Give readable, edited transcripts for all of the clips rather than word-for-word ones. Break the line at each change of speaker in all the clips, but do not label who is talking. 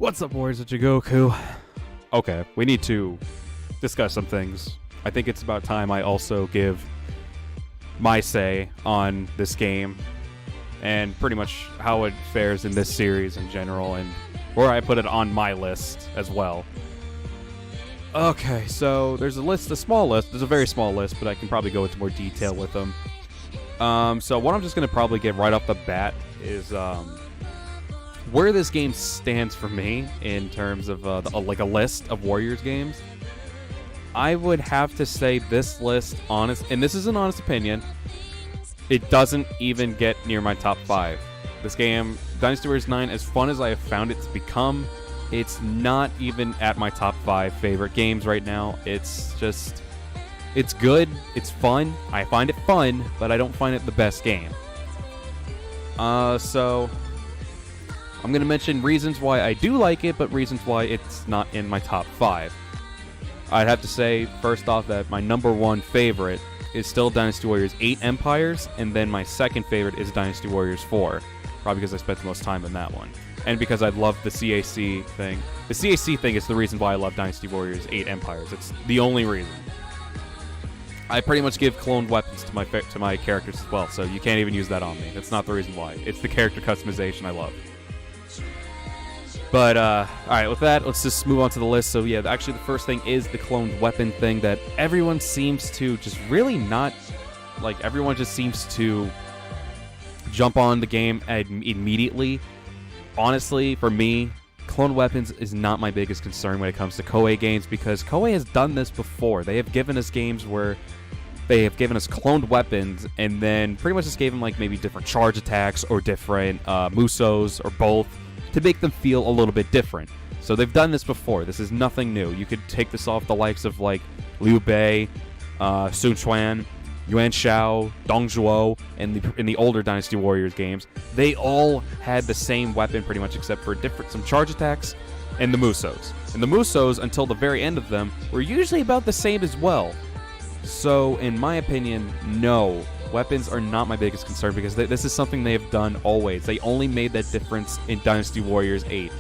What's up, Warriors of Jigoku? Okay, we need to discuss some things. I think it's about time I also give my say on this game and pretty much how it fares in this series in general and where I put it on my list as well. Okay, so there's a small list. There's a very small list, but I can probably go into more detail with them. So what I'm just going to probably get right off the bat is where this game stands for me in terms of like a list of Warriors games. I would have to say this list, and this is an honest opinion, it doesn't even get near my top 5. This game, Dynasty Warriors 9, as fun as I have found it to become, it's not even at my top 5 favorite games right now. It's just, it's good, it's fun, I find it fun, but I don't find it the best game. So I'm going to mention reasons why I do like it, but reasons why it's not in my top 5. I'd have to say, first off, that my number 1 favorite is still Dynasty Warriors 8 Empires, and then my second favorite is Dynasty Warriors 4, probably because I spent the most time in that one, and because I love the CAC thing. The CAC thing is the reason why I love Dynasty Warriors 8 Empires. It's the only reason. I pretty much give cloned weapons to my characters as well, so you can't even use that on me. That's not the reason why. It's the character customization I love. But, alright, with that, let's just move on to the list. So, yeah, actually, the first thing is the cloned weapon thing that everyone seems to just really not... Like, everyone just seems to jump on the game immediately. Honestly, for me, cloned weapons is not my biggest concern when it comes to Koei games, because Koei has done this before. They have given us games where they have given us cloned weapons and then pretty much just gave them, like, maybe different charge attacks or different Musos or both, to make them feel a little bit different. So they've done this before. This is nothing new. You could take this off the likes of like Liu Bei, Sun Quan, Yuan Shao, Dong Zhuo, in the older Dynasty Warriors games. They all had the same weapon pretty much, except for some charge attacks and the Musos. And the Musos, until the very end of them, were usually about the same as well. So in my opinion, no. Weapons are not my biggest concern, because this is something they have done always. They only made that difference in Dynasty Warriors 8.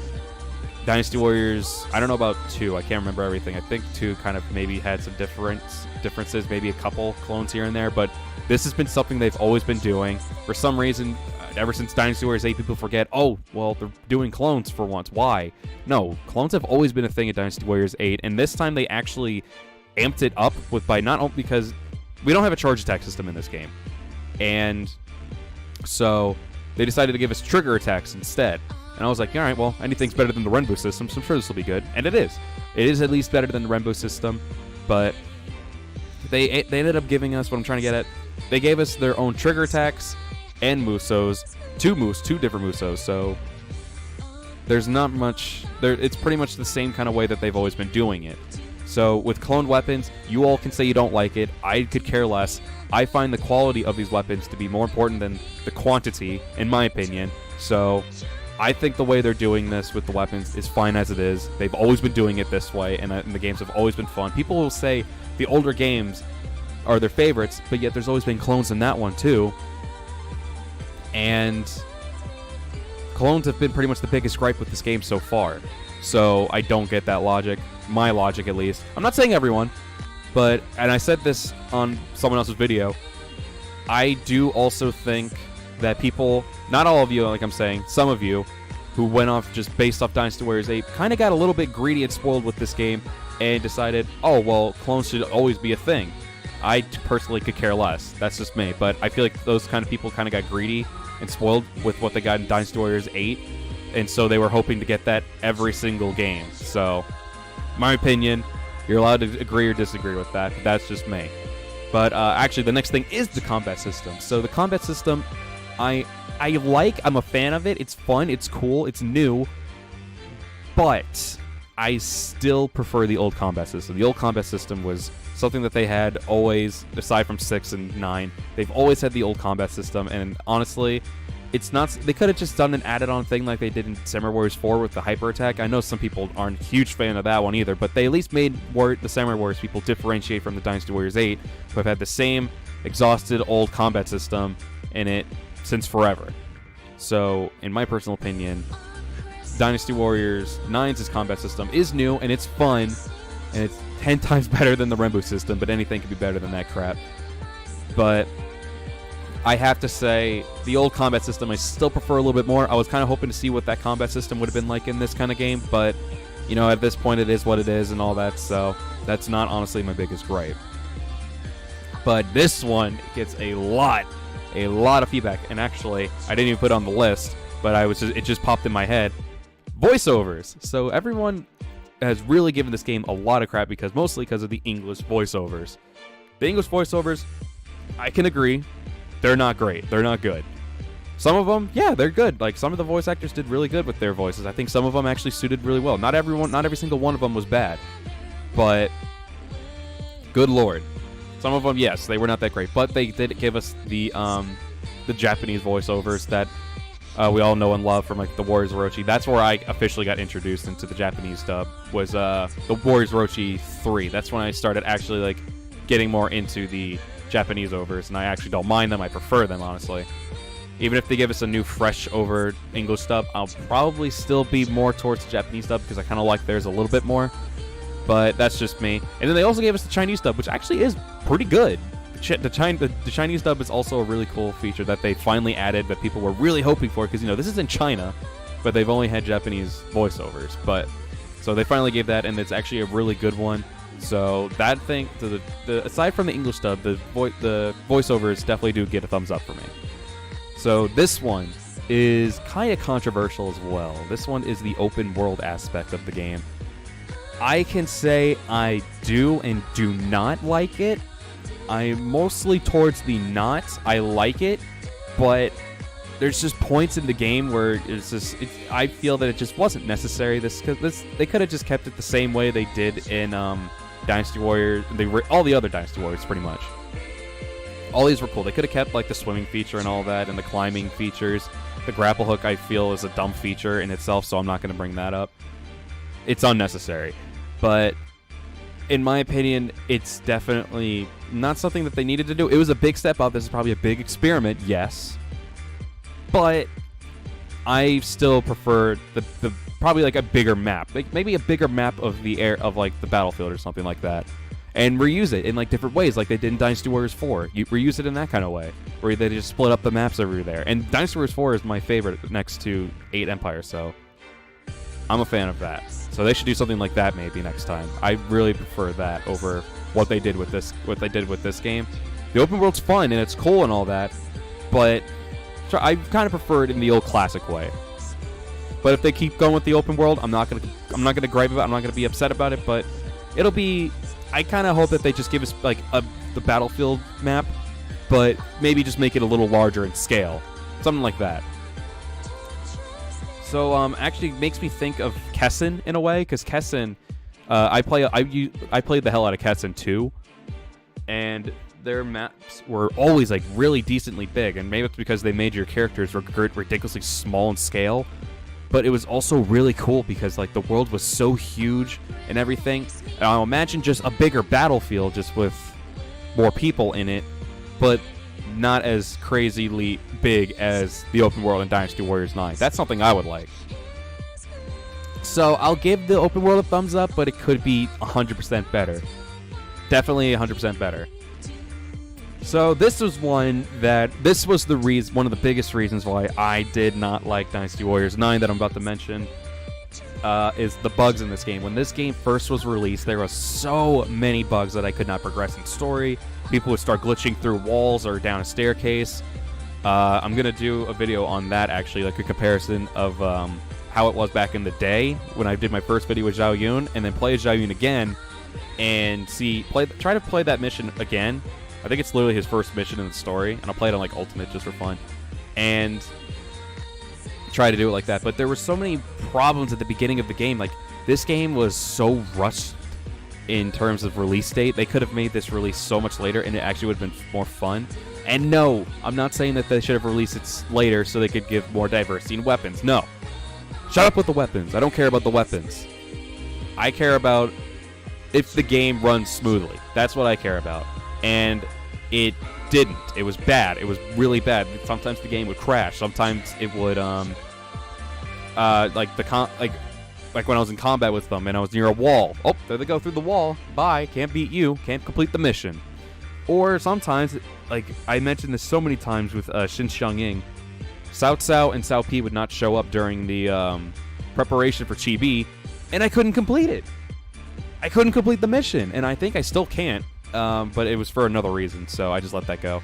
Dynasty Warriors, I don't know about 2. I can't remember everything. I think 2 kind of maybe had some differences, maybe a couple clones here and there, but this has been something they've always been doing. For some reason, ever since Dynasty Warriors 8, people forget, oh, well, they're doing clones for once. Why? No, clones have always been a thing at Dynasty Warriors 8, and this time they actually amped it up not only because we don't have a charge attack system in this game. And so they decided to give us trigger attacks instead. And I was like, all right, well, anything's better than the Renbu system, so I'm sure this will be good. And it is. It is at least better than the Renbu system. But they ended up giving us, what I'm trying to get at, they gave us their own trigger attacks and Musos. Two different Musos. So there's not much. It's pretty much the same kind of way that they've always been doing it. So with cloned weapons, you all can say you don't like it. I could care less. I find the quality of these weapons to be more important than the quantity, in my opinion. So I think the way they're doing this with the weapons is fine as it is. They've always been doing it this way, and the games have always been fun. People will say the older games are their favorites, but yet there's always been clones in that one too. And clones have been pretty much the biggest gripe with this game so far. So I don't get that logic. My logic, at least. I'm not saying everyone, and I said this on someone else's video, I do also think that people, not all of you, like I'm saying, some of you, who went off just based off Dynasty Warriors 8, kind of got a little bit greedy and spoiled with this game, and decided, oh, well, clones should always be a thing. I personally could care less. That's just me. But I feel like those kind of people kind of got greedy and spoiled with what they got in Dynasty Warriors 8, and so they were hoping to get that every single game. So, my opinion, you're allowed to agree or disagree with that. That's just me. But actually, the next thing is the combat system. So the combat system, I'm a fan of it. It's fun, it's cool, it's new. But I still prefer the old combat system. The old combat system was something that they had always, aside from 6 and 9. They've always had the old combat system, and honestly, it's not. They could have just done an added-on thing like they did in Samurai Warriors 4 with the hyper attack. I know some people aren't a huge fan of that one either, but they at least made the Samurai Warriors people differentiate from the Dynasty Warriors 8, who have had the same exhausted old combat system in it since forever. So, in my personal opinion, Dynasty Warriors 9's combat system is new, and it's fun, and it's 10 times better than the Renbu system, but anything can be better than that crap. But I have to say, the old combat system I still prefer a little bit more. I was kind of hoping to see what that combat system would have been like in this kind of game, but, you know, at this point it is what it is and all that, so that's not honestly my biggest gripe. But this one gets a lot of feedback, and actually, I didn't even put it on the list, but it just popped in my head. Voiceovers. So everyone has really given this game a lot of crap mostly because of the English voiceovers. The English voiceovers, I can agree, they're not great. They're not good. Some of them, yeah, they're good. Like, some of the voice actors did really good with their voices. I think some of them actually suited really well. Not every single one of them was bad, but good lord. Some of them, yes, they were not that great, but they did give us the Japanese voiceovers that we all know and love from, like, the Warriors Orochi. That's where I officially got introduced into the Japanese dub, was the Warriors Orochi 3. That's when I started actually, like, getting more into the Japanese overs, and I actually don't mind them. I prefer them, honestly. Even if they give us a new, fresh over English dub, I'll probably still be more towards the Japanese dub because I kind of like theirs a little bit more. But that's just me. And then they also gave us the Chinese dub, which actually is pretty good. The Chinese dub is also a really cool feature that they finally added that people were really hoping for because, you know, this is in China, but they've only had Japanese voiceovers. So they finally gave that, and it's actually a really good one. So that thing, aside from the English dub, the voiceovers definitely do get a thumbs up for me. So this one is kind of controversial as well. This one is the open world aspect of the game. I can say I do and do not like it. I'm mostly towards the not. I like it, but there's just points in the game where I feel that it just wasn't necessary. They could have just kept it the same way they did in Dynasty Warriors. All the other Dynasty Warriors, pretty much. All these were cool. They could have kept, like, the swimming feature and all that, and the climbing features. The grapple hook, I feel, is a dumb feature in itself, so I'm not going to bring that up. It's unnecessary. But in my opinion, it's definitely not something that they needed to do. It was a big step up. This is probably a big experiment, yes. But I still prefer the probably like a bigger map. Like maybe a bigger map of the like the battlefield or something like that. And reuse it in like different ways, like they did in Dynasty Warriors 4. You reuse it in that kind of way, where they just split up the maps over there. And Dynasty Warriors 4 is my favorite next to 8 Empires, so I'm a fan of that. So they should do something like that maybe next time. I really prefer that over what they did with this game. The open world's fun and it's cool and all that, but I kind of prefer it in the old classic way. But if they keep going with the open world, I'm not gonna gripe about it. I'm not gonna be upset about it. But it'll be. I kind of hope that they just give us like the battlefield map, but maybe just make it a little larger in scale, something like that. So actually makes me think of Kessen in a way, because Kessen, I played the hell out of Kessen 2, and their maps were always like really decently big, and maybe it's because they made your characters ridiculously small in scale, but it was also really cool because like the world was so huge and everything. And I'll imagine just a bigger battlefield just with more people in it, but not as crazily big as the open world in Dynasty Warriors 9. That's something I would like. So I'll give the open world a thumbs up, but it could be 100% better. Definitely 100% better. So this was one was the reason, one of the biggest reasons why I did not like Dynasty Warriors 9 that I'm about to mention, is the bugs in this game. When this game first was released, there were so many bugs that I could not progress in story. People would start glitching through walls or down a staircase. I'm going to do a video on that, actually, like a comparison of how it was back in the day when I did my first video with Zhao Yun, and then play Zhao Yun again and try to play that mission again. I think it's literally his first mission in the story, and I'll play it on like Ultimate just for fun, and try to do it like that. But there were so many problems at the beginning of the game. Like, this game was so rushed in terms of release date. They could have made this release so much later, and it actually would have been more fun. And no, I'm not saying that they should have released it later so they could give more diversity in weapons. No. Shut up with the weapons. I don't care about the weapons. I care about if the game runs smoothly. That's what I care about. And it didn't. It was bad. It was really bad. Sometimes the game would crash. Sometimes it would like when I was in combat with them and I was near a wall. Oh, there they go through the wall. Bye. Can't beat you. Can't complete the mission. Or sometimes, like I mentioned this so many times with Shin Xiangying, Cao Cao and Cao Pi would not show up during the preparation for Chibi, and I couldn't complete it. I couldn't complete the mission, and I think I still can't, but it was for another reason, so I just let that go.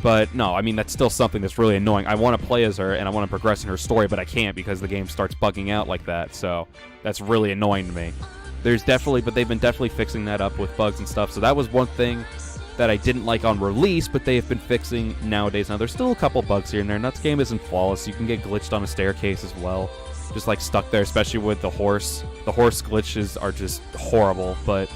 But no, I mean, that's still something that's really annoying. I want to play as her, and I want to progress in her story, but I can't because the game starts bugging out like that, so that's really annoying to me. But they've been definitely fixing that up with bugs and stuff, so that was one thing that I didn't like on release, but they have been fixing nowadays. Now, there's still a couple bugs here and there, and that game isn't flawless. You can get glitched on a staircase as well, just like stuck there, especially with the horse. The horse glitches are just horrible, but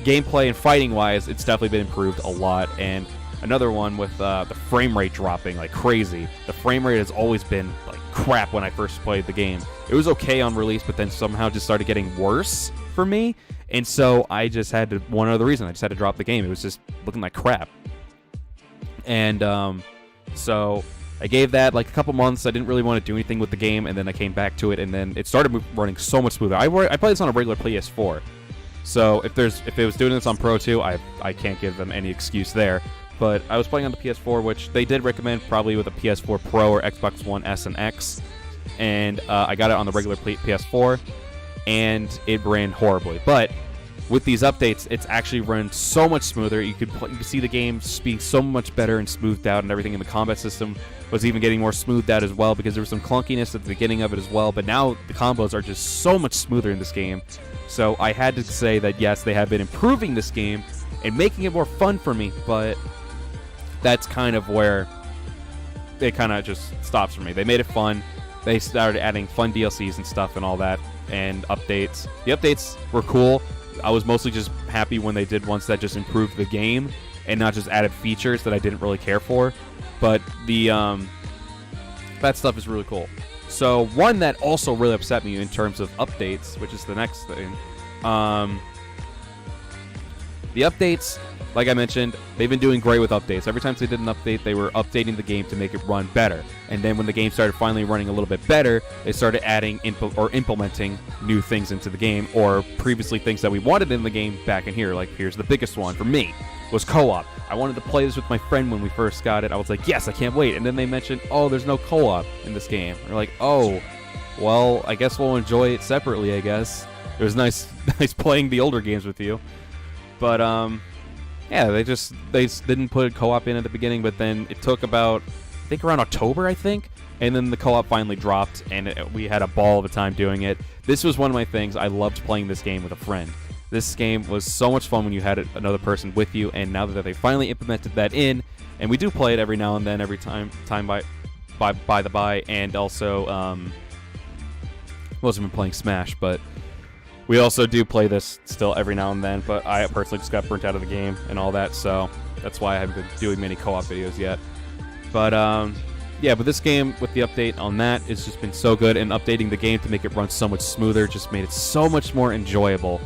gameplay and fighting-wise, it's definitely been improved a lot, and another one with the frame rate dropping like crazy. The frame rate has always been like crap when I first played the game. It was okay on release, but then somehow just started getting worse for me. And so I just had to, one other reason, I just had to drop the game. It was just looking like crap. And so I gave that like a couple months. I didn't really want to do anything with the game, and then I came back to it, and then it started running so much smoother. I played this on a regular PS4. So if it was doing this on Pro 2, I can't give them any excuse there. But I was playing on the PS4, which they did recommend probably with a PS4 Pro or Xbox One S and X. And I got it on the regular PS4, and it ran horribly. But with these updates, it's actually run so much smoother. You could see the game being so much better and smoothed out, and everything in the combat system was even getting more smoothed out as well, because there was some clunkiness at the beginning of it as well. But now the combos are just so much smoother in this game. So I had to say that yes, they have been improving this game and making it more fun for me, but that's kind of where it kind of just stops for me. They made it fun. They started adding fun DLCs and stuff and all that, and updates. The updates were cool. I was mostly just happy when they did ones that just improved the game and not just added features that I didn't really care for. But the that stuff is really cool. So one that also really upset me in terms of updates, which is the next thing. The updates, like I mentioned, they've been doing great with updates. Every time they did an update, they were updating the game to make it run better. And then when the game started finally running a little bit better, they started adding or implementing new things into the game, or previously things that we wanted in the game back in here. Like, here's the biggest one for me, was co-op. I wanted to play this with my friend when we first got it. I was like, yes, I can't wait. And then they mentioned, oh, there's no co-op in this game. We're like, oh, well, I guess we'll enjoy it separately, I guess. It was nice playing the older games with you. But, yeah, they didn't put co-op in at the beginning, but then it took about, I think around October, and then the co-op finally dropped, and we had a ball of a time doing it. This was one of my things. I loved playing this game with a friend. This game was so much fun when you had another person with you, and now that they finally implemented that in, and we do play it every now and then, every time by the by, and also, wasn't been playing Smash, but we also do play this still every now and then, but I personally just got burnt out of the game and all that, so that's why I haven't been doing many co-op videos yet. But, yeah, but this game, with the update on that, has just been so good, and updating the game to make it run so much smoother just made it so much more enjoyable.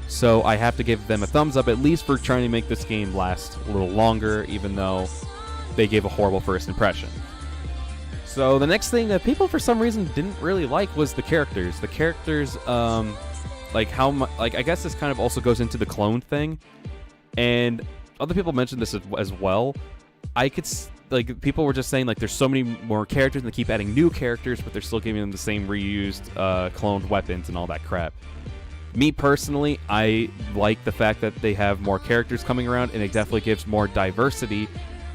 So I have to give them a thumbs up, at least for trying to make this game last a little longer, even though they gave a horrible first impression. So the next thing that people, for some reason, didn't really like was the characters. The characters, I guess this kind of also goes into the clone thing, and other people mentioned this as well. People were just saying, like, there's so many more characters, and they keep adding new characters, but they're still giving them the same reused, cloned weapons and all that crap. Me, personally, I like the fact that they have more characters coming around, and it definitely gives more diversity,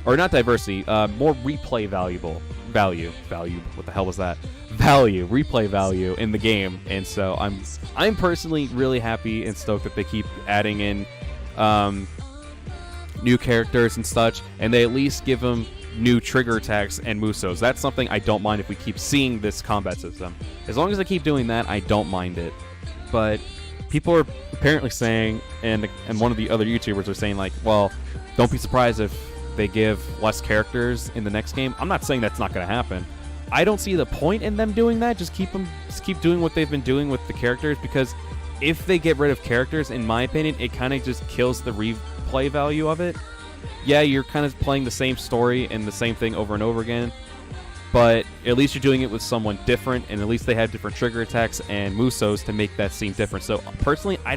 or not diversity, more replay value, what the hell was that? Replay value in the game, and so I'm personally really happy and stoked that they keep adding in new characters and such, and they at least give them new trigger attacks and movesos. That's something I don't mind if we keep seeing this combat system. As long as they keep doing that, I don't mind it. But people are apparently saying, and one of the other YouTubers are saying, like, well, don't be surprised if they give less characters in the next game. I'm not saying that's not going to happen. I don't see the point in them doing that. Just keep doing what they've been doing with the characters, because if they get rid of characters, in my opinion, it kind of just kills the replay value of it. Yeah, you're kind of playing the same story and the same thing over and over again, but at least you're doing it with someone different, and at least they have different trigger attacks and Musos to make that seem different. So personally, I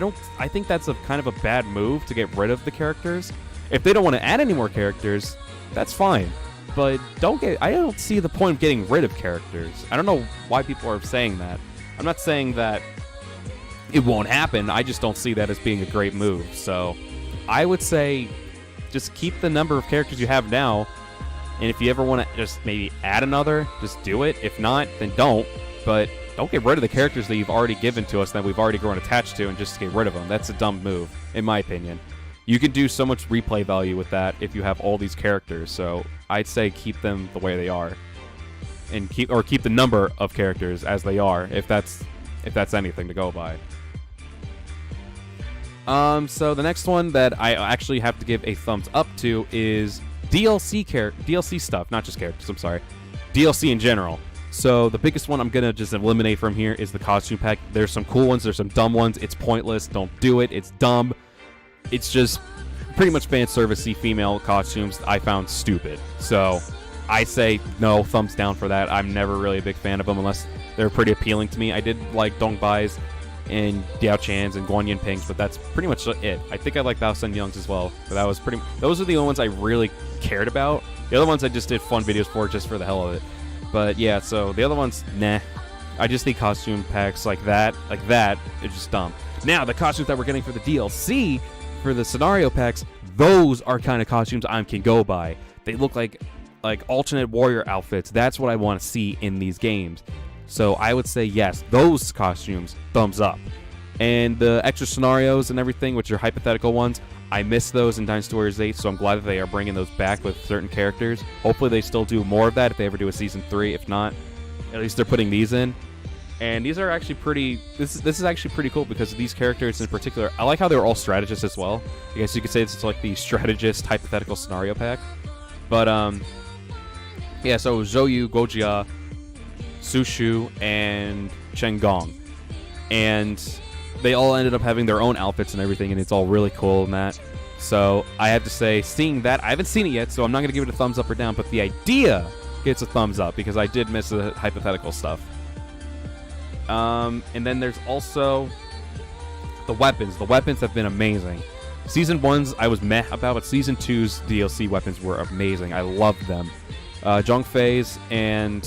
think that's a kind of a bad move to get rid of the characters. If they don't want to add any more characters, that's fine. But I don't see the point of getting rid of characters. I don't know why people are saying that. I'm not saying that it won't happen. I just don't see that as being a great move. So I would say just keep the number of characters you have now. And if you ever want to just maybe add another, just do it. If not, then don't. But don't get rid of the characters that you've already given to us that we've already grown attached to and just get rid of them. That's a dumb move, in my opinion. You can do so much replay value with that if you have all these characters. So I'd say keep them the way they are. And keep the number of characters as they are, if that's anything to go by. So the next one that I actually have to give a thumbs up to is DLC stuff, not just characters, I'm sorry. DLC in general. So the biggest one I'm going to just eliminate from here is the costume pack. There's some cool ones, there's some dumb ones. It's pointless, don't do it, it's dumb. It's just pretty much fan service-y female costumes I found stupid. So I say no, thumbs down for that. I'm never really a big fan of them unless they're pretty appealing to me. I did like Dongbai's and Diao Chan's and Guanyin Ping's, but that's pretty much it. I think I like Bao Sen Young's as well, but those are the only ones I really cared about. The other ones I just did fun videos for just for the hell of it. But yeah, so the other ones, nah. I just think costume packs like that, it's just dumb. Now, the costumes that we're getting for the DLC, for the scenario packs, those are kind of costumes I can go by. They look like alternate warrior outfits. That's what I want to see in these games. So I would say yes, those costumes, thumbs up. And the extra scenarios and everything, which are hypothetical ones, I missed those in Dynasty Warriors 8, so I'm glad that they are bringing those back with certain characters. Hopefully they still do more of that if they ever do a Season 3. If not, at least they're putting these in. And these are actually pretty... This is actually pretty cool because of these characters in particular. I like how they're all strategists as well. I guess you could say it's like the strategist hypothetical scenario pack. But, yeah, so Zhou Yu, Guojia, Su Shu, and Chen Gong. And they all ended up having their own outfits and everything, and it's all really cool and that. So I have to say, seeing that, I haven't seen it yet, so I'm not going to give it a thumbs up or down, but the idea gets a thumbs up because I did miss the hypothetical stuff. And then there's also the weapons. The weapons have been amazing. Season 1's I was meh about, but Season 2's DLC weapons were amazing. I loved them. Zhongfei's and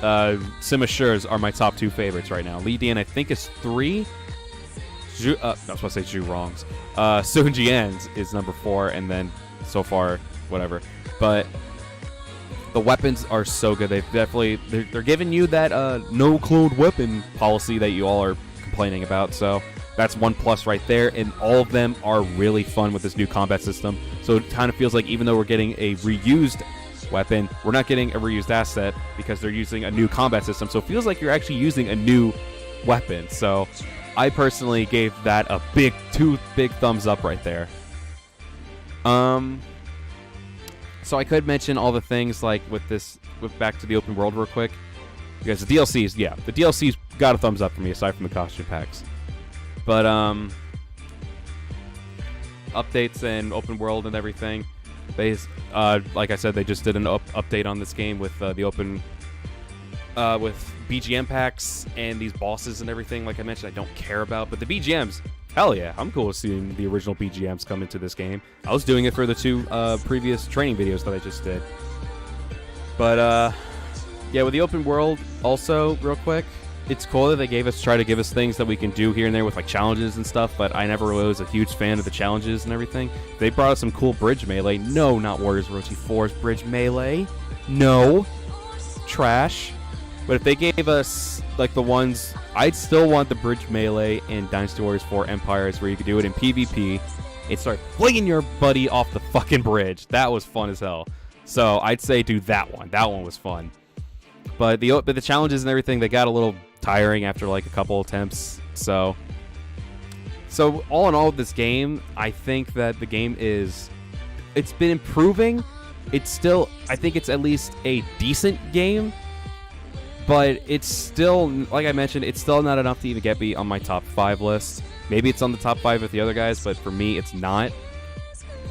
Sima Shi's are my top 2 favorites right now. Li Dian, I think, is 3. I was supposed to say Zhu Rong's. Sun Jian's is number 4, and then so far, whatever. But the weapons are so good. They're giving you that no cloned weapon policy that you all are complaining about. So that's one plus right there. And all of them are really fun with this new combat system. So it kind of feels like even though we're getting a reused weapon, we're not getting a reused asset because they're using a new combat system. So it feels like you're actually using a new weapon. So I personally gave that a two big thumbs up right there. So I could mention all the things like with back to the open world real quick. Because the DLCs, yeah, the DLCs got a thumbs up for me aside from the costume packs. But updates and open world and everything. They, like I said, they just did an update on this game with the open, with BGM packs and these bosses and everything. Like I mentioned, I don't care about, but the BGMs, hell yeah, I'm cool with seeing the original BGMs come into this game. I was doing it for the 2 previous training videos that I just did. But yeah, with the open world, also real quick, it's cool that they try to give us things that we can do here and there with like challenges and stuff, but I never really was a huge fan of the challenges and everything. They brought us some cool bridge melee. No, not Warriors Orochi 4's bridge melee. No. Trash. But if they gave us like the ones, I'd still want the bridge melee in Dynasty Warriors 4 Empires where you could do it in PvP and start flinging your buddy off the fucking bridge. That was fun as hell. So I'd say do that one. That one was fun. But the challenges and everything, they got a little tiring after like a couple attempts. So all in all, this game, I think that the game it's been improving. It's still, I think it's at least a decent game, but it's still, like I mentioned, it's still not enough to even get me on my top 5 list. Maybe it's on the top 5 with the other guys, but for me, it's not.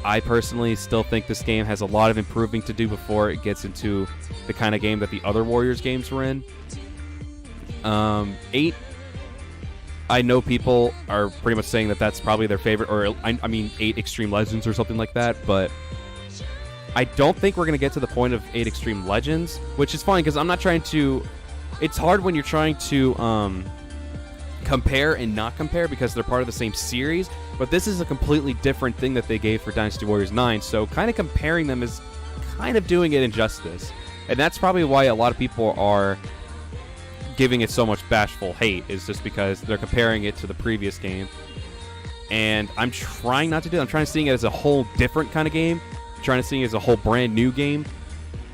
I personally still think this game has a lot of improving to do before it gets into the kind of game that the other Warriors games were in. 8, I know people are pretty much saying that that's probably their favorite, or I mean 8 Extreme Legends or something like that, but I don't think we're going to get to the point of 8 Extreme Legends, which is fine because I'm not trying to... It's hard when you're trying to compare and not compare because they're part of the same series, but this is a completely different thing that they gave for Dynasty Warriors 9, so kind of comparing them is kind of doing it injustice. And that's probably why a lot of people are giving it so much bashful hate, is just because they're comparing it to the previous game. And I'm trying not to do that. I'm trying to see it as a whole different kind of game. I'm trying to see it as a whole brand new game.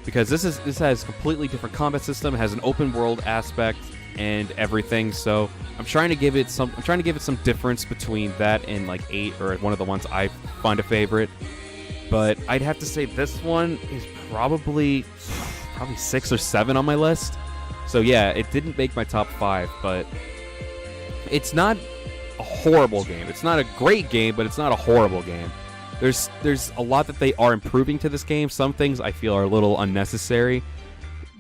Because this has a completely different combat system, it has an open world aspect and everything. So I'm trying to give it some difference between that and like 8 or one of the ones I find a favorite. But I'd have to say this one is probably 6 or 7 on my list. So yeah, it didn't make my top 5, but it's not a horrible game. It's not a great game, but it's not a horrible game. There's a lot that they are improving to this game. Some things I feel are a little unnecessary,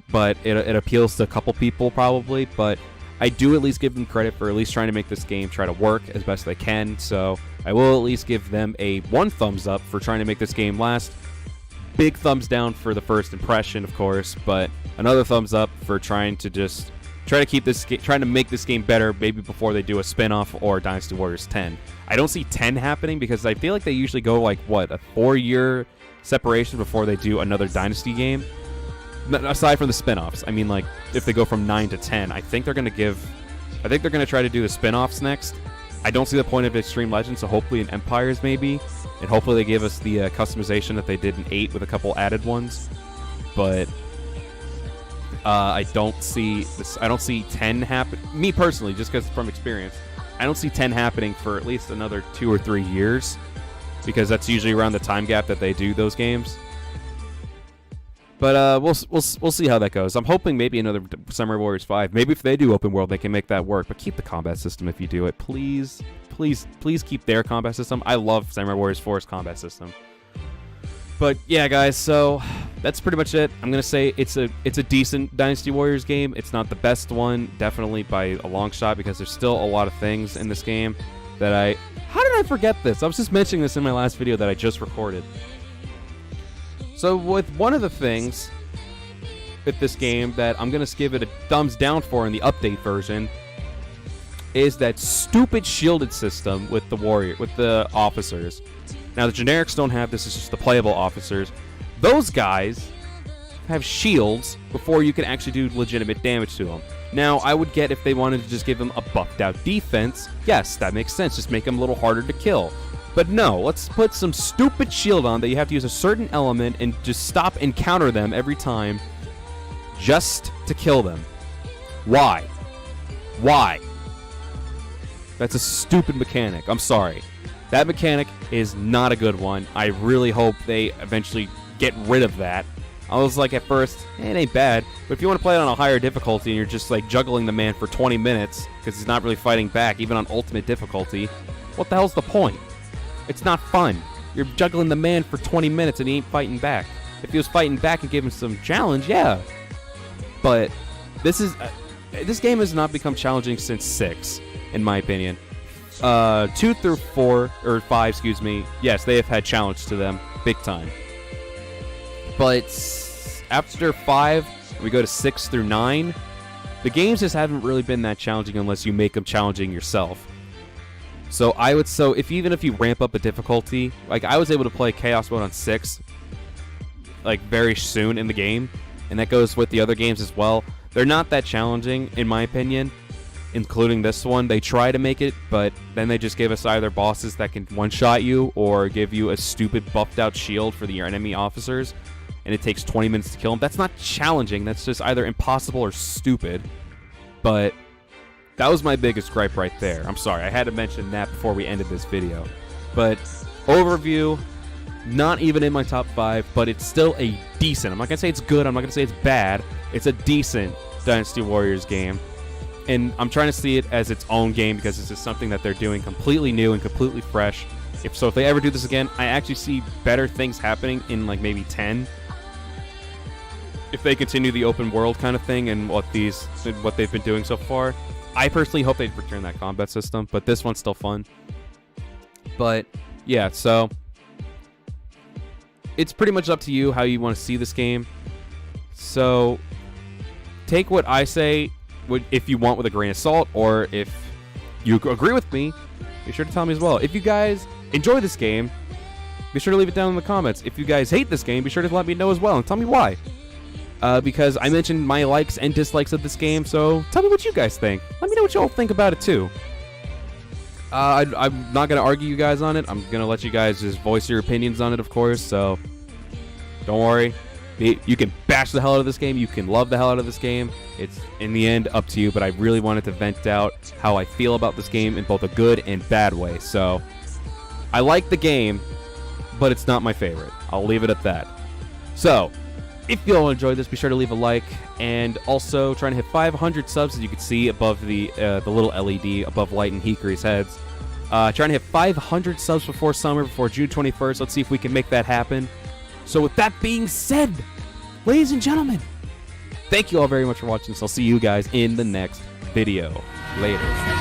but it appeals to a couple people probably. But I do at least give them credit for at least trying to make this game try to work as best they can. So I will at least give them a 1 thumbs up for trying to make this game last. Big thumbs down for the first impression, of course, but another thumbs up for trying to make this game better, maybe before they do a spin-off or Dynasty Warriors 10. I don't see 10 happening because I feel like they usually go like, what, a 4-year separation before they do another Dynasty game? Aside from the spin-offs. I mean, like, if they go from 9 to 10, I think they're going to try to do the spin-offs next. I don't see the point of Extreme Legends, so hopefully in Empires maybe. And hopefully they give us the customization that they did in 8 with a couple added ones. But I don't see 10 happen. Me personally, just because from experience, I don't see 10 happening for at least another 2 or 3 years, because that's usually around the time gap that they do those games. But we'll see how that goes. I'm hoping maybe another Summer Warriors 5. Maybe if they do open world, they can make that work. But keep the combat system if you do it, please. Please keep their combat system. I love Samurai Warriors 4's combat system. But yeah, guys, so that's pretty much it. I'm gonna say it's a decent Dynasty Warriors game. It's not the best one, definitely by a long shot, because there's still a lot of things in this game that how did I forget this? I was just mentioning this in my last video that I just recorded. So with one of the things with this game that I'm gonna give it a thumbs down for in the update version is that stupid shielded system with the officers. Now the generics don't have this, it's just the playable officers. Those guys have shields before you can actually do legitimate damage to them. Now I would get if they wanted to just give them a buffed out defense. Yes, that makes sense, just make them a little harder to kill. But no, let's put some stupid shield on that you have to use a certain element and just stop and counter them every time just to kill them. Why? Why? That's a stupid mechanic. I'm sorry. That mechanic is not a good one. I really hope they eventually get rid of that. I was like at first, it ain't bad. But if you want to play it on a higher difficulty and you're just like juggling the man for 20 minutes because he's not really fighting back, even on ultimate difficulty, what the hell's the point? It's not fun. You're juggling the man for 20 minutes and he ain't fighting back. If he was fighting back and gave him some challenge, yeah. But this game has not become challenging since 6. In my opinion. 2 through 4, or 5, excuse me, yes, they have had challenge to them, big time. But after 5, we go to 6 through 9, the games just haven't really been that challenging unless you make them challenging yourself. So even if you ramp up the difficulty, like I was able to play Chaos Mode on 6, like very soon in the game, and that goes with the other games as well. They're not that challenging, in my opinion. Including this one. They try to make it, but then they just give us either bosses that can one-shot you or give you a stupid buffed-out shield for your enemy officers, and it takes 20 minutes to kill them. That's not challenging. That's just either impossible or stupid. But that was my biggest gripe right there. I'm sorry. I had to mention that before we ended this video. But overview, not even in my top 5, but it's still a decent. I'm not going to say it's good. I'm not going to say it's bad. It's a decent Dynasty Warriors game. And I'm trying to see it as its own game because this is something that they're doing completely new and completely fresh. If they ever do this again, I actually see better things happening in like maybe 10. If they continue the open world kind of thing and what they've been doing so far. I personally hope they return that combat system, but this one's still fun. But yeah, so it's pretty much up to you how you want to see this game. So take what I say if you want with a grain of salt, or if you agree with me, be sure to tell me as well. If you guys enjoy this game, be sure to leave it down in the comments. If you guys hate this game, be sure to let me know as well and tell me why. Because I mentioned my likes and dislikes of this game, so tell me what you guys think. Let me know what you all think about it too. I'm not going to argue you guys on it. I'm going to let you guys just voice your opinions on it, of course, so don't worry. You can bash the hell out of this game. You can love the hell out of this game. It's, in the end, up to you, but I really wanted to vent out how I feel about this game in both a good and bad way. So I like the game, but it's not my favorite. I'll leave it at that. So if you all enjoyed this, be sure to leave a like, and also trying to hit 500 subs, as you can see above the little LED above Light and Hikari's heads. Trying to hit 500 subs before summer, before June 21st. Let's see if we can make that happen. So with that being said, ladies and gentlemen, thank you all very much for watching this. I'll see you guys in the next video. Later.